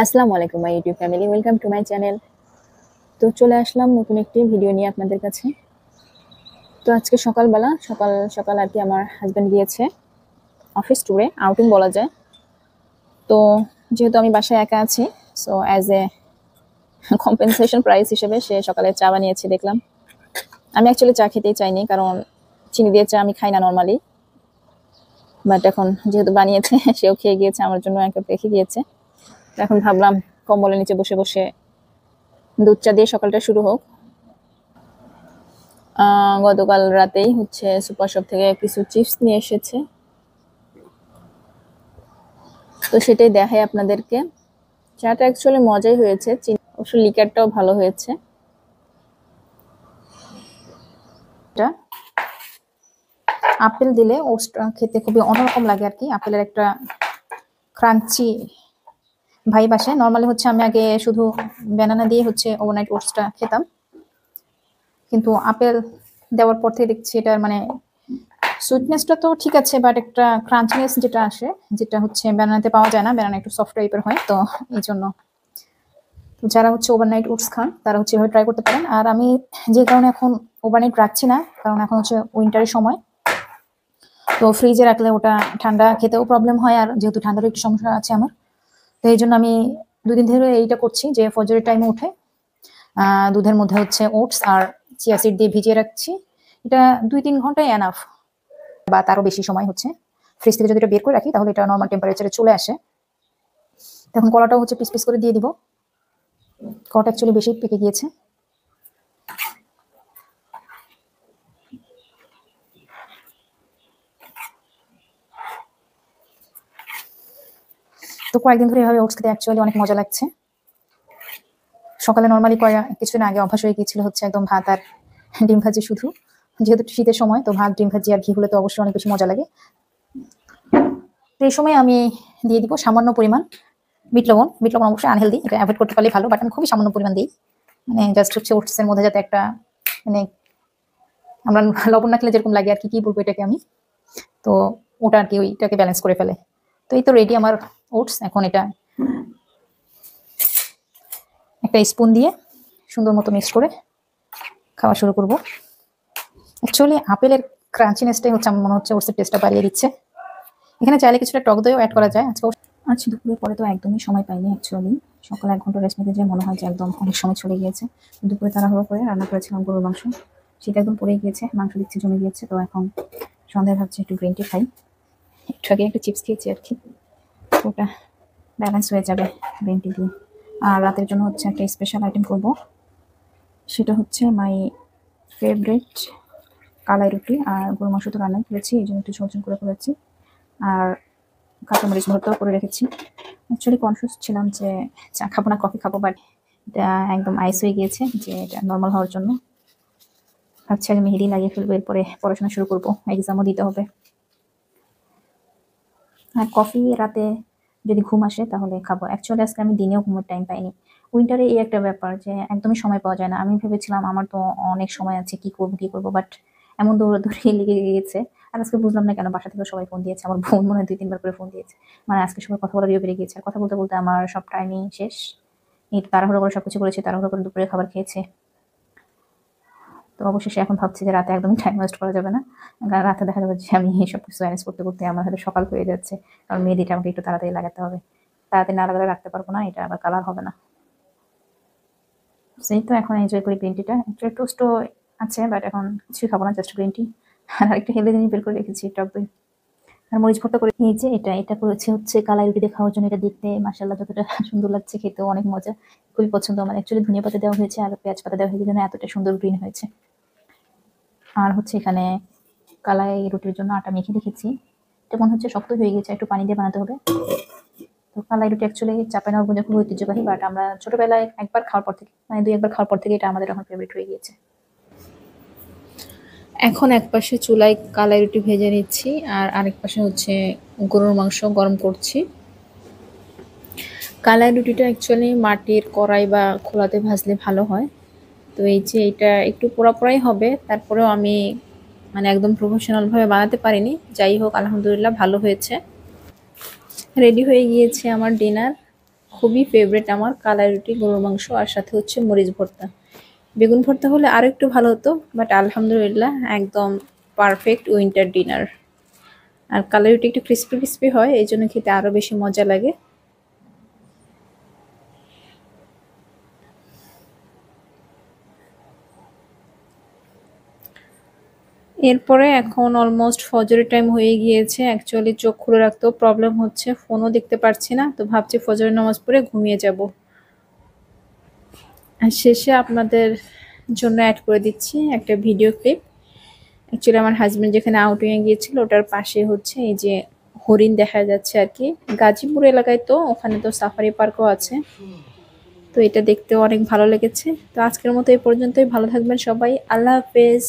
আসসালামু আলাইকুম my YouTube family, welcome to my channel. তো চলে আসলাম নতুন একটি ভিডিও নিয়ে আপনাদের কাছে। তো আজকে সকালবেলা সকাল সকাল আর কি আমার হাজব্যান্ড গিয়েছে অফিস ট্যুরে, আউটিং বলা যায়। তো যেহেতু আমি বাসায় একা আছি, so as a compensation price হিসেবে সে সকালে চা বানিয়েছে দেখলাম। আমি অ্যাকচুয়ালি চা খেতেই চাইনি, কারণ চিনি দিয়ে চা আমি খাই না নর্মালি। বাট এখন যেহেতু বানিয়েছে সেও খেয়ে গিয়েছে, আমার জন্য এক কাপ রেখে গিয়েছে। তো এখন ভাবলাম কম্বলের নিচে বসে বসে দুধ চা দিয়ে সকালটা শুরু হোক। গতকাল রাতেই হচ্ছে সুপার শপ থেকে কিছু চিপস নিয়ে এসেছে, তো সেটাই দেখাই আপনাদেরকে। চাটা অ্যাকচুয়ালি মজাই হয়েছে, অবশ্য লিকারটাও ভালো হয়েছে। এটা আপেল দিলে ওটসটা খেতে খুবই অন্যরকম লাগে আর কি। আপেলের একটা ক্রাঞ্চি ভাইব আসে। নর্মালি হচ্ছে আমি আগে শুধু ব্যানানা দিয়ে হচ্ছে ওভারনাইট ওটসটা খেতাম, কিন্তু আপেল দেওয়ার পর থেকে দেখছি এটার মানে সুইটনেসটা তো ঠিক আছে, বাট একটা ক্রাঞ্চিনেস যেটা আসে, যেটা হচ্ছে ব্যানানাতে পাওয়া যায় না। ব্যানানা একটু সফট টাইপের হয়, তো এই জন্য যারা হচ্ছে ওভারনাইট ওটস খান তারা হচ্ছে এভাবে ট্রাই করতে পারেন। আর আমি যে কারণে এখন ওভারনাইট রাখছি না, কারণ এখন হচ্ছে উইন্টারের সময়, তো ফ্রিজে রাখলে ওটা ঠান্ডা খেতেও প্রবলেম হয়, আর যেহেতু ঠান্ডার একটু সমস্যা আছে আমার, তো এই জন্য আমি 2 দিন ধরে এইটা করছি যে ফজরের টাইমে উঠে দুধের মধ্যে হচ্ছে ওটস আর চিয়া সিড দিয়ে ভিজিয়ে রাখছি। এটা 2-3 ঘন্টায় এনাফ, বা তারও বেশি সময় হচ্ছে ফ্রিজ থেকে যদি এটা বের করে রাখি তাহলে এটা নর্মাল টেম্পারেচারে চলে আসে। তখন কলাটাও হচ্ছে পিস পিস করে দিয়ে দিব। কলাটা অ্যাকচুয়ালি বেশি পেকে গিয়েছে। তো কয়েকদিন ধরে এভাবে ওটস খেতে অ্যাকচুয়ালি অনেক মজা লাগছে। সকালে নর্মালি কিছুদিন আগে অভ্যাস হয়ে গিয়েছিল হচ্ছে একদম ভাত আর ডিম ভাজি শুধু। যেহেতু শীতের সময়, তো ভাত ডিম ভাজি আর ঘি হলে তো অবশ্যই অনেক বেশি মজা লাগে। তো এই সময় আমি দিয়ে দিব সামান্য পরিমাণ বিট লবণ। বিট লবণ অবশ্যই আনহেলদি, এটা অ্যাভয়েড করতে পারলে ভালো, বাট আমি খুবই সামান্য পরিমাণ দিই। মানে জাস্ট হচ্ছে ওটসের মধ্যে যাতে একটা মানে আমরা লবণ না খেলে যেরকম লাগে আর কি, কি বলবো এটাকে আমি, তো ওটা আর কি ওইটাকে ব্যালেন্স করে ফেলে। তো এই তো রেডি আমার ওটস। এখন এটা একটা স্পুন দিয়ে সুন্দর মতো মিক্স করে খাওয়া শুরু করব। অ্যাকচুয়ালি আপেলের ক্রাঞ্চিনেসটাই হচ্ছে আমার মনে হচ্ছে ওটসের টেস্টটা বাড়িয়ে দিচ্ছে। এখানে চাইলে কিছুটা টক দইও অ্যাড করা যায়। আজকে দুপুরের পরে তো একদমই সময় পাইনি অ্যাকচুয়ালি। সকালে 1 ঘন্টা রেস্ট নিতে যেয়ে মনে হয় যে একদম অনেক সময় চলে গিয়েছে। দুপুরে তাড়াহুড়ো করে রান্না করেছিলাম গরুর মাংস, সেটা একদম পড়ে গিয়েছে, মাংস দেখছি জমে গিয়েছে। তো এখন সন্ধ্যায় ভাবছি একটু গ্রিন টি খাই। একটু আগে একটা চিপস খেয়েছি আর কি, ওটা ব্যালেন্স হয়ে যাবে গ্রিন টি দিয়ে। আর রাতের জন্য হচ্ছে একটা স্পেশাল আইটেম করব, সেটা হচ্ছে মাই ফেভারিট কালাই রুটি। আর গরুর মাংস তো রান্নাই করেছি, এই জন্য একটু ঝোল ঝোল করে ফেলেছি। আর কাঁচামরিচ ভর্তাও করে রেখেছি। অ্যাকচুয়ালি কনফিউজ ছিলাম যে চা খাবো না কফি খাবো, বাট এটা একদম আইস হয়ে গিয়েছে যে এটা নর্মাল হওয়ার জন্য। ভাবছি আগে মেহেদি লাগিয়ে ফেলবো, এরপরে পড়াশোনা শুরু করবো, এক্সামও দিতে হবে। আর কফি রাতে যদি ঘুম আসে তাহলে খাবো। অ্যাকচুয়ালি আজকে আমি দিনেও ঘুমের টাইম পাইনি। উইন্টারে এই একটা ব্যাপার যে একদমই সময় পাওয়া যায় না। আমি ভেবেছিলাম আমার তো অনেক সময় আছে, কি করবো, বাট এমন দৌড়াদৌড়ি লেগে গিয়েছে। আর আজকে বুঝলাম না কেন বাসা থেকে সবাই ফোন দিয়েছে, আমার বোন মনে হয় 2-3 বার করে ফোন দিয়েছে। মানে আজকে সবাই কথা বলার বেড়ে গিয়েছে, আর কথা বলতে বলতে আমার সব টাইমই শেষ। এই তাড়াহুড়ো করে সবকিছু করেছি, তাড়াহুড়ো করে দুপুরে খাবার খেয়েছে। তো অবশেষে এখন ভাবছি যে রাতে একদমই টাইম ওয়েস্ট করা যাবে না, কারণ রাতে দেখা যাবে যে আমি সব কিছু ম্যানেজ করতে করতে আমার হয়তো সকাল হয়ে যাচ্ছে। কারণ মেহেদিটা আমাকে একটু তাড়াতাড়ি লাগাতে হবে, তাড়াতাড়ি না লাগালে রাখতে পারবো না, এটা আবার কালার হবে না। সেই তো এখন এনজয় করি গ্রিন টিটা। একটু টোস্টও আছে, বাট এখন কিছুই খাবো না, জাস্ট গ্রিন টি। আর একটু হেলদি জিনিস বের করে রেখেছি, টক দই আর মরিচ ভর্তা করে। এই যে এটা করেছি হচ্ছে কালাই রুটি দিয়ে খাওয়ার জন্য। এটা দেখতে মাশাআল্লাহ যতটা সুন্দর লাগছে, খেতেও অনেক মজা, খুবই পছন্দ আমার। অ্যাকচুয়ালি ধনিয়া পাতা দেওয়া হয়েছে আর পেঁয়াজ পাতা দেওয়া হয়েছে, জন্য এতটা সুন্দর গ্রিন হয়েছে। আর হচ্ছে এখানে কালাই রুটির জন্য আটা মেখে রেখেছি। এটা মনে হচ্ছে শক্ত হয়ে গেছে, একটু পানি দিয়ে বানাতে হবে। তো কালাই রুটি অ্যাকচুয়ালি চাঁপাইনবাবগঞ্জে খুব ঐতিহ্যবাহী, বাট আমরা ছোটবেলায় একবার খাওয়ার পর থেকে, মানে 2-1 বার খাওয়ার পর থেকে এটা আমাদের এখন ফেভারিট হয়ে গিয়েছে। এখন এক পাশে চুলায় কালাই রুটি ভেজে নিচ্ছি, আর আরেক পাশে হচ্ছে গরুর মাংস গরম করছি। কালাই রুটিটা অ্যাকচুয়ালি মাটির কড়াই বা খোলাতে ভাজলে ভালো হয়। তো এই যে এটা একটু পোড়া পোড়াই হবে, তারপরেও আমি মানে একদম প্রফেশনাল ভাবে বানাতে পারিনি। যাই হোক আলহামদুলিল্লাহ ভালো হয়েছে। রেডি হয়ে গিয়েছে আমার ডিনার। খুবই ফেভারিট আমার কালাই রুটি, গরুর মাংস আর সাথে হচ্ছে মরিচ ভর্তা। বেগুন ভর্তা হলে আরো একটু ভালো হতো, বাট আলহামদুলিল্লাহ একদম পারফেক্ট উইন্টার ডিনার। আর কালাই রুটি একটু ক্রিস্পি ক্রিস্পি হয়, এই জন্য খেতে আরো বেশি মজা লাগে। এরপরে এখন অলমোস্ট ফজরের টাইম হয়ে গিয়েছে। অ্যাকচুয়ালি চোখ খুলে রাখতেও প্রবলেম হচ্ছে, ফোনও দেখতে পারছি না, তো ভাবছি ফজরের নামাজ পড়ে ঘুমিয়ে যাব। আর শেষে আপনাদের জন্য অ্যাড করে দিচ্ছি একটা ভিডিও ক্লিপ। অ্যাকচুয়ালি আমার হাজবেন্ড যেখানে আউটিংয়ে গিয়েছিল ওটার পাশে হচ্ছে এই যে হরিণ দেখা যাচ্ছে আর কি। গাজীপুর এলাকায়, তো ওখানে তো সাফারি পার্কও আছে, তো এটা দেখতেও অনেক ভালো লেগেছে। তো আজকের মতো এই পর্যন্তই, ভালো থাকবেন সবাই, আল্লাহ হাফেজ।